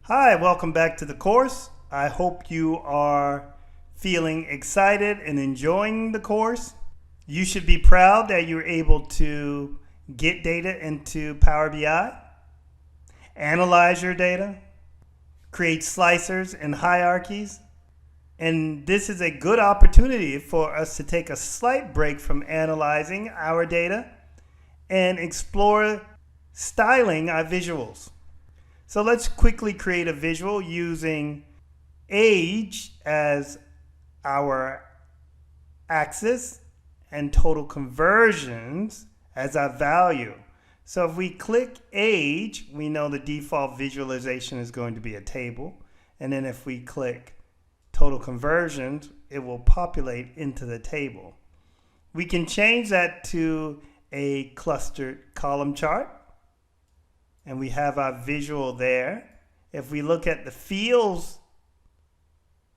Hi, welcome back to the course. I hope you are feeling excited and enjoying the course. You should be proud that you're able to get data into Power BI, analyze your data, create slicers and hierarchies. And this is a good opportunity for us to take a slight break from analyzing our data and explore styling our visuals. So let's quickly create a visual using age as our axis and total conversions as our value. So if we click age, we know the default visualization is going to be a table. And then if we click total conversions, it will populate into the table. We can change that to a clustered column chart. And we have our visual there. If we look at the fields,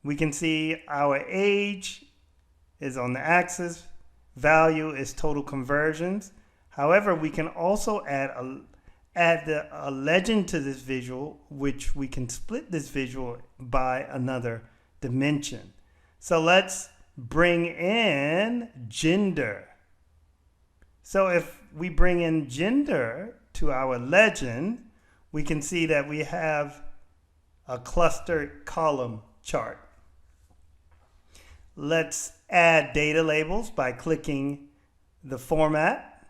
we can see our age is on the axis, value is total conversions. However, we can also add a legend to this visual, which we can split this visual by another dimension. So let's bring in gender. So if we bring in gender to our legend, we can see that we have a clustered column chart. Let's add data labels by clicking the format,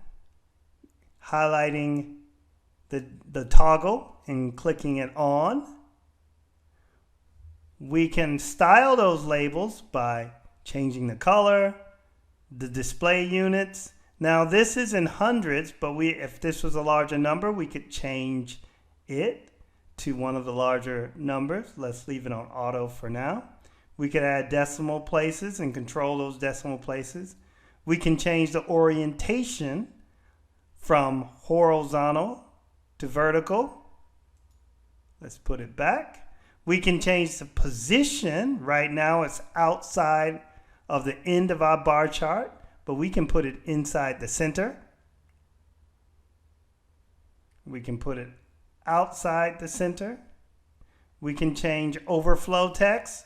highlighting the toggle and clicking it on. We can style those labels by changing the color, the display units. Now this is in hundreds, but if this was a larger number, we could change it to one of the larger numbers. Let's leave it on auto for now. We could add decimal places and control those decimal places. We can change the orientation from horizontal to vertical. Let's put it back. We can change the position. Right now it's outside of the end of our bar chart, but we can put it inside the center. We can put it outside the center. We can change overflow text.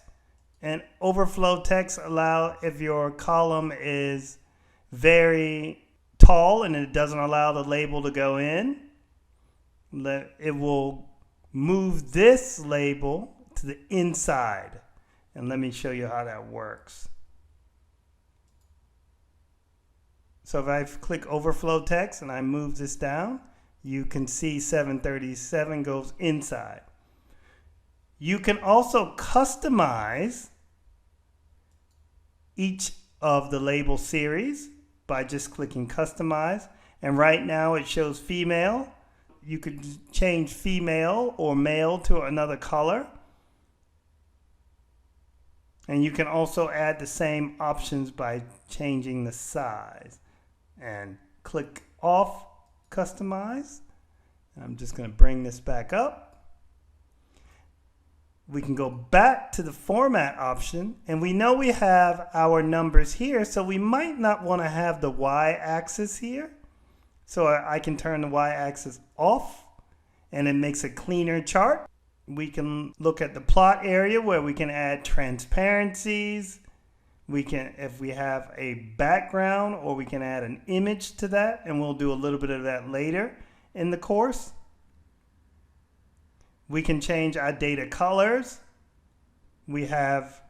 And overflow text allow if your column is very tall and it doesn't allow the label to go in, it will move this label to the inside. And let me show you how that works. So if I click overflow text and I move this down, you can see 737 goes inside. You can also customize each of the label series by just clicking customize. And right now it shows female. You could change female or male to another color. And you can also add the same options by changing the size. And click off customize. And I'm just going to bring this back up. We can go back to the format option, and we know we have our numbers here, so we might not want to have the y-axis here. So I can turn the y-axis off, and it makes a cleaner chart. We can look at the plot area where we can add transparencies. We can, if we have a background, or we can add an image to that, and we'll do a little bit of that later in the course. We can change our data colors. We have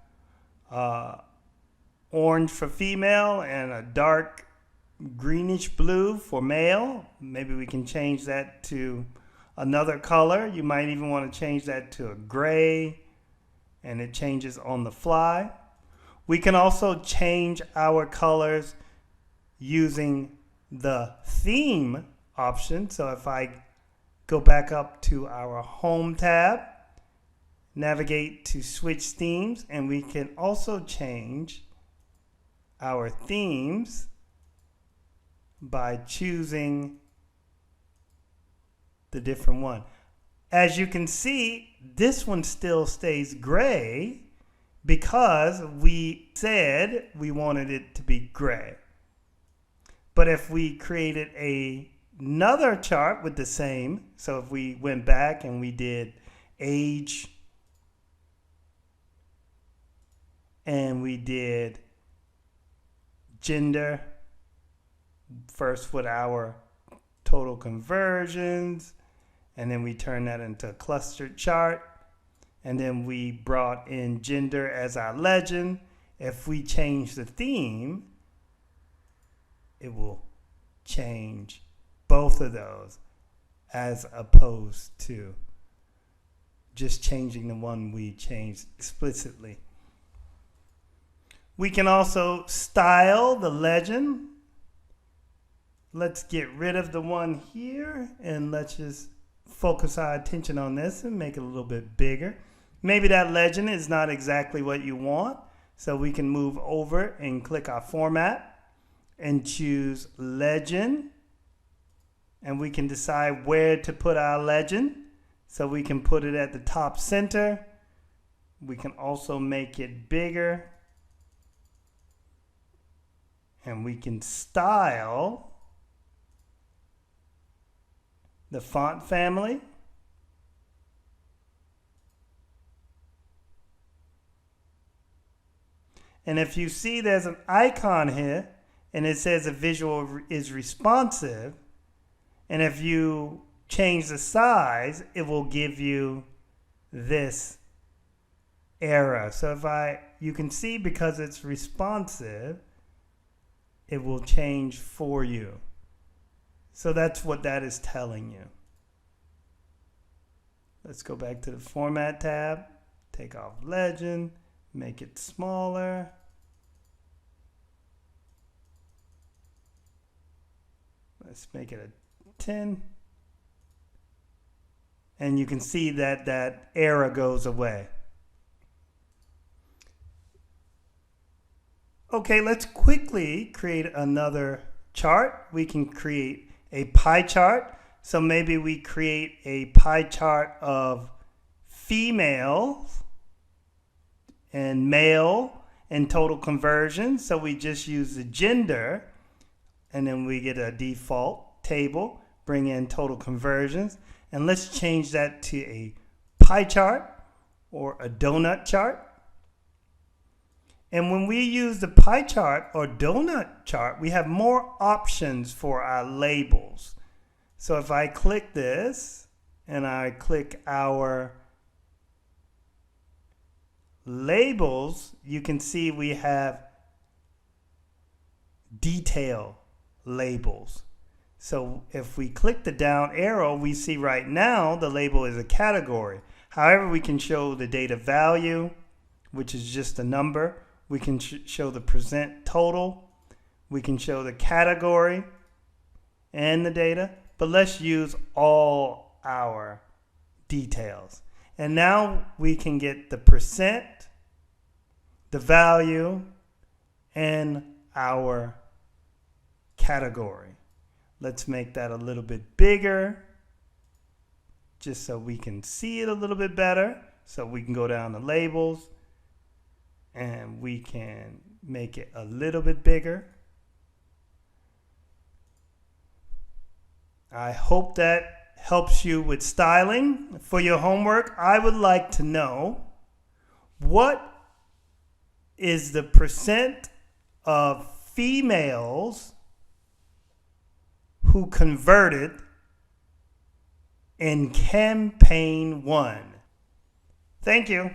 orange for female and a dark greenish blue for male. Maybe we can change that to another color. You might even want to change that to a gray, and it changes on the fly. We can also change our colors using the theme option. So if I go back up to our home tab, navigate to switch themes, and we can also change our themes by choosing the different one. As you can see, this one still stays gray because we said we wanted it to be gray. But if we created another chart with the same, so if we went back and we did age, and we did gender, first with our total conversions, and then we turned that into a clustered chart, and then we brought in gender as our legend. If we change the theme, it will change both of those as opposed to just changing the one we changed explicitly. We can also style the legend. Let's get rid of the one here and let's just focus our attention on this and make it a little bit bigger. Maybe that legend is not exactly what you want, so we can move over and click our format and choose legend, and we can decide where to put our legend. So we can put it at the top center. We can also make it bigger, and we can style the font family. And if you see there's an icon here and it says a visual is responsive, and if you change the size, it will give you this error. So if you can see, because it's responsive, it will change for you. So that's what that is telling you. Let's go back to the Format tab, take off Legend, make it smaller. Let's make it a 10. And you can see that that error goes away. Okay, let's quickly create another chart. We can create a pie chart. So maybe we create a pie chart of females and male and total conversion. So we just use the gender, and then we get a default table, bring in total conversions, and let's change that to a pie chart or a donut chart. And when we use the pie chart or donut chart, we have more options for our labels. So if I click this and I click our labels, you can see we have detail labels. So if we click the down arrow, we see right now the label is a category. However, we can show the data value, which is just a number. We can show the percent total. We can show the category and the data. But let's use all our details. And now we can get the percent, the value, and our category. Let's make that a little bit bigger, just so we can see it a little bit better. So we can go down to labels and we can make it a little bit bigger. I hope that helps you with styling. For your homework, I would like to know, what is the percent of females who converted in campaign 1? Thank you.